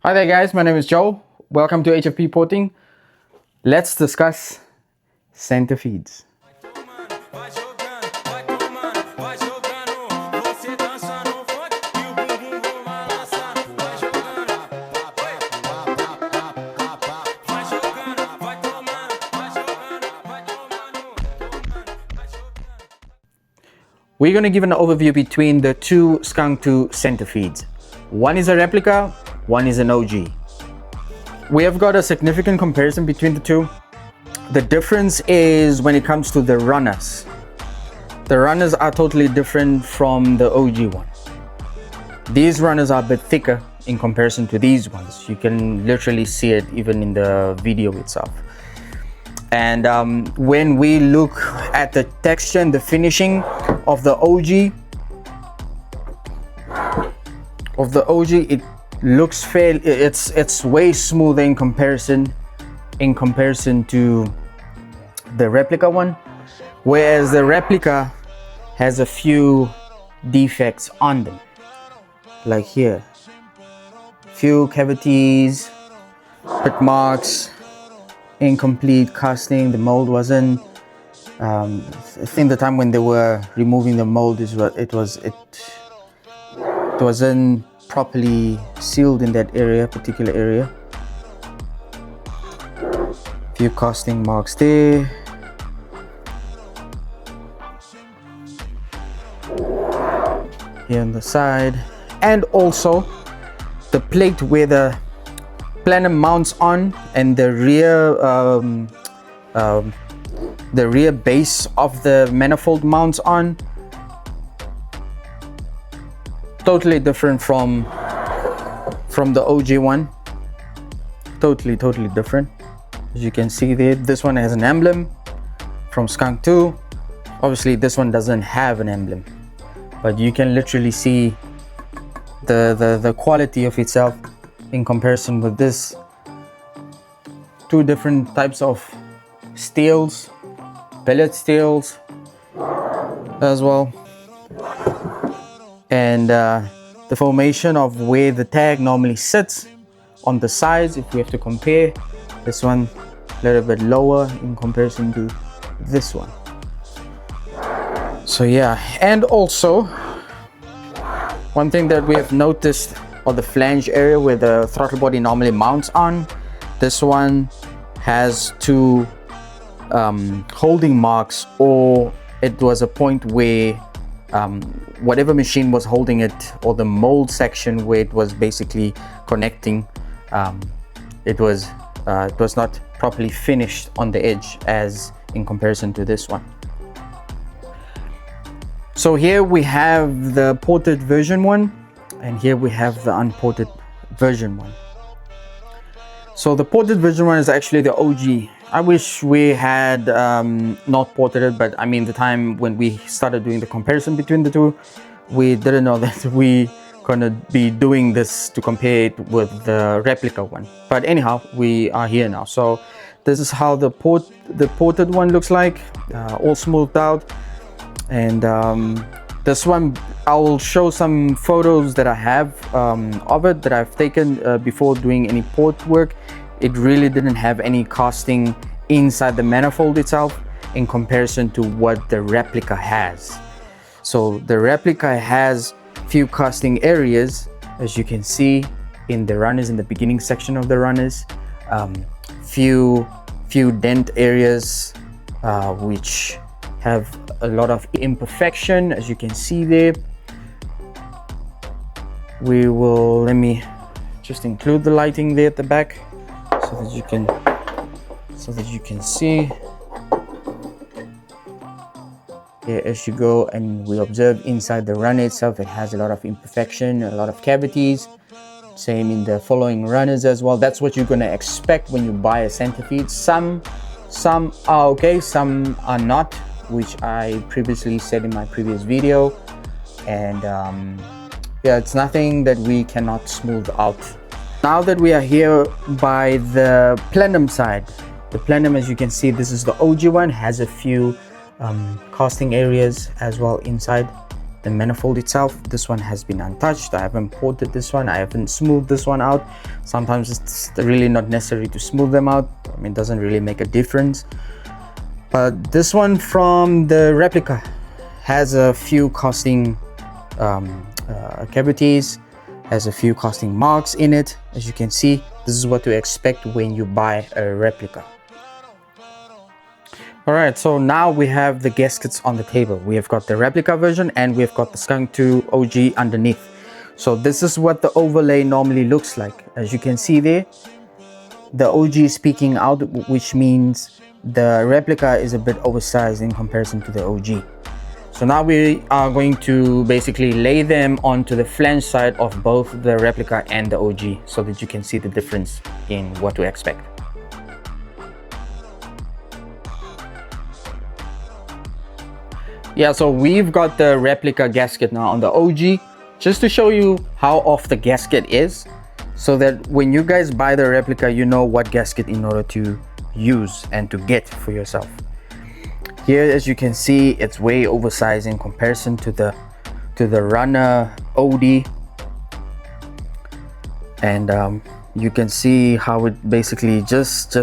Hi there guys, my name is Joe. Welcome to HFP Porting. Let's discuss center feeds. We're going to give an overview between the two Skunk2 center feeds. One is a replica, one is an OG. We have got a significant comparison between the two. The difference is when it comes to the runners. The runners are totally different from the OG one. These runners are a bit thicker in comparison to these ones. You can literally see it even in the video itself. And when we look at the texture and the finishing of the OG, it looks fair. It's way smoother in comparison to the replica one, whereas the replica has a few defects on them, like here, few cavities, pit marks, incomplete casting. The mold wasn't I think the time when they were removing the mold it wasn't properly sealed in that particular area. Few casting marks there. Here on the side, and also the plate where the plenum mounts on and the rear base of the manifold mounts on, totally different from the OG one. Totally different. As you can see there, this one has an emblem from Skunk2. Obviously this one doesn't have an emblem, but you can literally see the quality of itself in comparison with this. Two different types of steels, billet steels as well, and the formation of where the tag normally sits on the sides. If we have to compare, this one a little bit lower in comparison to this one. So yeah, and also one thing that we have noticed on the flange area where the throttle body normally mounts on, this one has two holding marks, or it was a point where whatever machine was holding it, or the mold section where it was basically connecting, it was not properly finished on the edge as in comparison to this one. So here we have the ported version one, and here we have the unported version one. So the ported version one is actually the OG. I wish we had not ported it, but I mean, the time when we started doing the comparison between the two, we didn't know that we gonna be doing this to compare it with the replica one. But anyhow, we are here now. So this is how the ported one looks like, all smoothed out. And this one, I will show some photos that I have of it that I've taken before doing any port work. It really didn't have any casting inside the manifold itself in comparison to what the replica has. So the replica has few casting areas, as you can see in the runners, in the beginning section of the runners, few dent areas which have a lot of imperfection, as you can see there. Let me just include the lighting there at the back so that you can see. Here, as you go and we observe inside the runner itself, it has a lot of imperfection, a lot of cavities. Same in the following runners as well. That's what you're going to expect when you buy a center feed. Some are okay, some are not, which I previously said in my previous video. And yeah, it's nothing that we cannot smooth out. Now that we are here by the plenum side, the plenum, as you can see, this is the OG one, has a few casting areas as well inside. the manifold itself. This one has been untouched. I haven't ported this one, I haven't smoothed this one out. Sometimes it's really not necessary to smooth them out. I mean, it doesn't really make a difference. But this one from the Replica has a few casting cavities, has a few casting marks in it. As you can see, this is what to expect when you buy a Replica. Alright, so now we have the gaskets on the table. We have got the Replica version and we've got the Skunk2 OG underneath. So this is what the overlay normally looks like. As you can see there, the OG is peeking out, which means the Replica is a bit oversized in comparison to the OG. So now we are going to basically lay them onto the flange side of both the Replica and the OG so that you can see the difference in what to expect. Yeah, so we've got the Replica gasket now on the OG, just to show you how off the gasket is, so that when you guys buy the Replica, you know what gasket in order to use and to get for yourself. Here, as you can see, it's way oversized in comparison to the Runner OD, and you can see how it basically just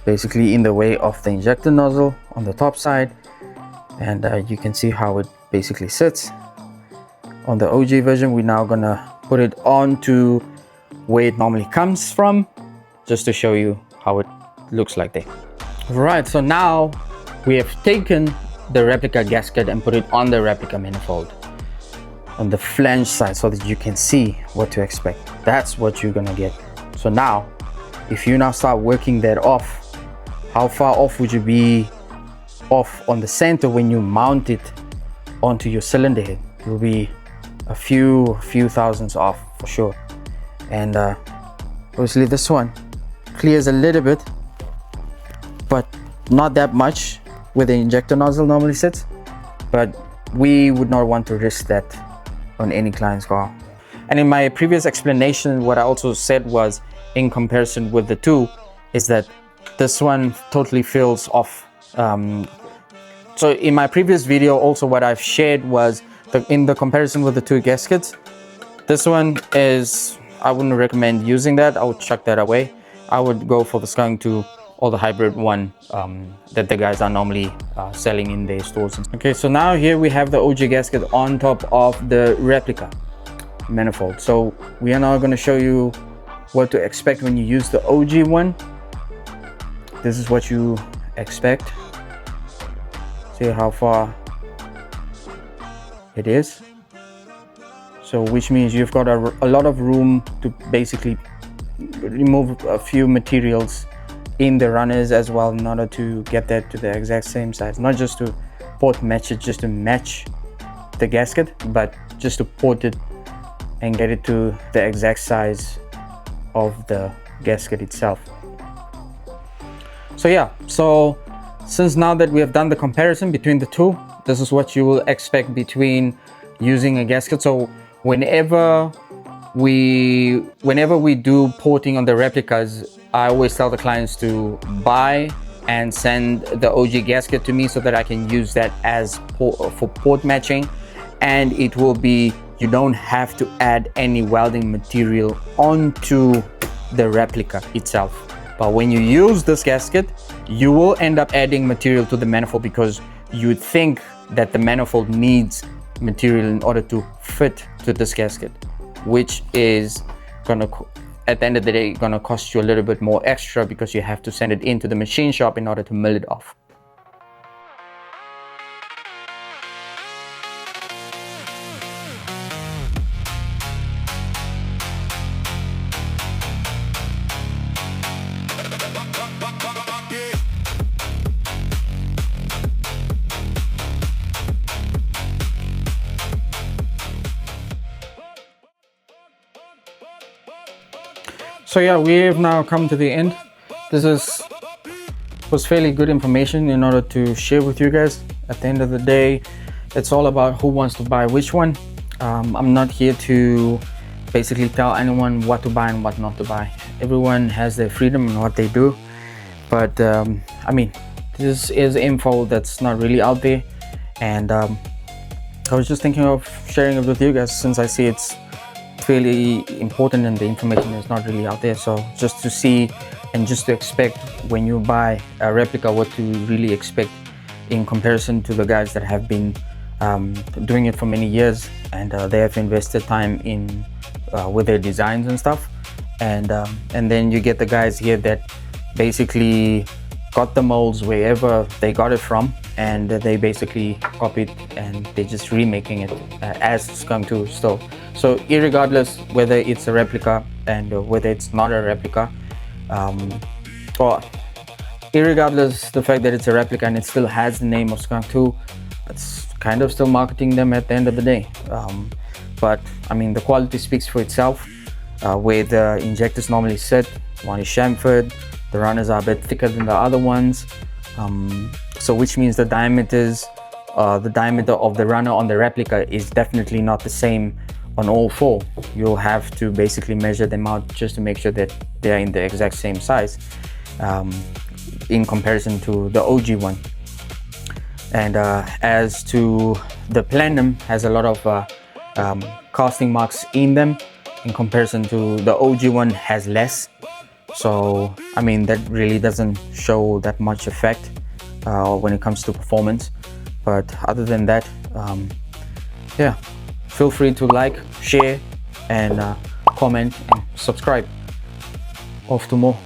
basically in the way of the injector nozzle on the top side. And you can see how it basically sits. On the OG version, we're now gonna put it onto where it normally comes from, just to show you how it looks like there. Right, so now we have taken the Replica gasket and put it on the Replica manifold on the flange side so that you can see what to expect. That's what you're gonna get. So now, if you now start working that off, how far off would you be off on the center when you mount it onto your cylinder head? You'll be a few thousandths off for sure. And obviously this one clears a little bit, but not that much where the injector nozzle normally sits. But we would not want to risk that on any client's car. And in my previous explanation, what I also said was, in comparison with the two, is that this one totally feels off. So in my previous video, also what I've shared was in the comparison with the two gaskets, this one is, I wouldn't recommend using that. I would chuck that away. I would go for the Skunk2 or the hybrid one that the guys are normally selling in their stores. Okay, so now here we have the OG gasket on top of the Replica manifold. So we are now going to show you what to expect when you use the OG one. This is what you expect. See how far it is. So which means you've got a lot of room to basically remove a few materials in the runners as well, in order to get that to the exact same size. Not just to port match it, just to match the gasket, but just to port it and get it to the exact size of the gasket itself. So yeah, so since now that we have done the comparison between the two, this is what you will expect between using a gasket. So whenever we do porting on the Replicas, I always tell the clients to buy and send the OG gasket to me so that I can use that as for port matching, and it will be, you don't have to add any welding material onto the Replica itself. But when you use this gasket, you will end up adding material to the manifold, because you would think that the manifold needs material in order to fit to this gasket, which is gonna, at the end of the day, gonna cost you a little bit more extra, because you have to send it into the machine shop in order to mill it off. So yeah, we've now come to the end. This was fairly good information in order to share with you guys. At the end of the day, it's all about who wants to buy which one. I'm not here to basically tell anyone what to buy and what not to buy. Everyone has their freedom in what they do. But I mean, this is info that's not really out there. And I was just thinking of sharing it with you guys, since I see it's fairly important and the information is not really out there. So just to see and just to expect when you buy a replica, what to really expect in comparison to the guys that have been doing it for many years, and they have invested time in with their designs and stuff, and then you get the guys here that basically got the molds wherever they got it from, and they basically copied and they're just remaking it as Skunk2 still. So irregardless whether it's a replica and whether it's not a replica, or irregardless the fact that it's a replica and it still has the name of Skunk2, it's kind of still marketing them at the end of the day. But I mean, the quality speaks for itself. Where the injectors normally sit, one is chamfered, the runners are a bit thicker than the other ones, so which means the diameter of the runner on the replica is definitely not the same on all four. You'll have to basically measure them out just to make sure that they're in the exact same size, in comparison to the OG one. And as to the platinum, has a lot of casting marks in them, in comparison to the OG one has less. So I mean, that really doesn't show that much effect when it comes to performance. But other than that, yeah, feel free to like, share, and comment and subscribe. Off to more.